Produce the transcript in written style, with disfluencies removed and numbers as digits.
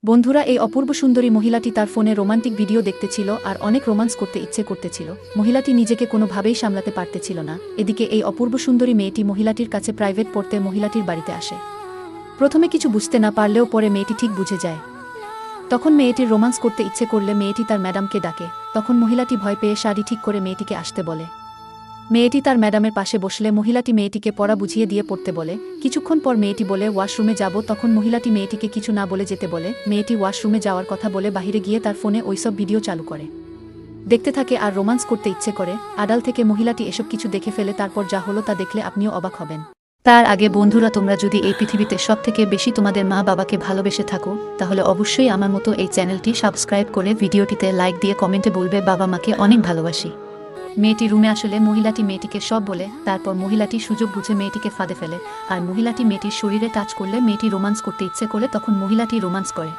বন্ধুরা, এই অপূর্ব সুন্দরী মহিলাটি তার ফোনে রোমান্টিক ভিডিও দেখতেছিল আর অনেক রোমান্স করতে ইচ্ছে করতেছিল। মহিলাটি নিজেকে কোনোভাবেই সামলাতে পারতেছিল না। এদিকে এই অপূর্ব সুন্দরী মেয়েটি মহিলাটির কাছে প্রাইভেট পড়তে মহিলাটির বাড়িতে আসে। প্রথমে কিছু বুঝতে না পারলেও পরে মেয়েটি ঠিক বুঝে যায়। তখন মেয়েটির রোমান্স করতে ইচ্ছে করলে মেয়েটি তার ম্যাডামকে ডাকে। তখন মহিলাটি ভয় পেয়ে শাড়ি ঠিক করে মেয়েটিকে আসতে বলে। মেয়েটি তার ম্যাডামের পাশে বসলে মহিলাটি মেয়েটিকে পড়া বুঝিয়ে দিয়ে পড়তে বলে। কিছুক্ষণ পর মেয়েটি বলে ওয়াশরুমে যাব। তখন মহিলাটি মেয়েটিকে কিছু না বলে যেতে বলে। মেয়েটি ওয়াশরুমে যাওয়ার কথা বলে বাহিরে গিয়ে তার ফোনে ওইসব ভিডিও চালু করে দেখতে থাকে আর রোমান্স করতে ইচ্ছে করে। আড়াল থেকে মহিলাটি এসব কিছু দেখে ফেলে। তারপর যা হলো তা দেখলে আপনিও অবাক হবেন। তার আগে বন্ধুরা, তোমরা যদি এই পৃথিবীতে সবথেকে বেশি তোমাদের মা বাবাকে ভালোবেসে থাকো, তাহলে অবশ্যই আমার মতো এই চ্যানেলটি সাবস্ক্রাইব করে ভিডিওটিতে লাইক দিয়ে কমেন্টে বলবে বাবা মাকে অনেক ভালোবাসি। মেয়েটি রুমে আসলে মহিলাটি মেয়েটিকে সব বলে। তারপর মহিলাটি সুযোগ বুঝে মেয়েটিকে ফাঁদে ফেলে আর মহিলাটি মেয়েটির শরীরে টাচ করলে মেয়েটি রোমান্স করতে ইচ্ছে করে। তখন মহিলাটি রোমান্স করে।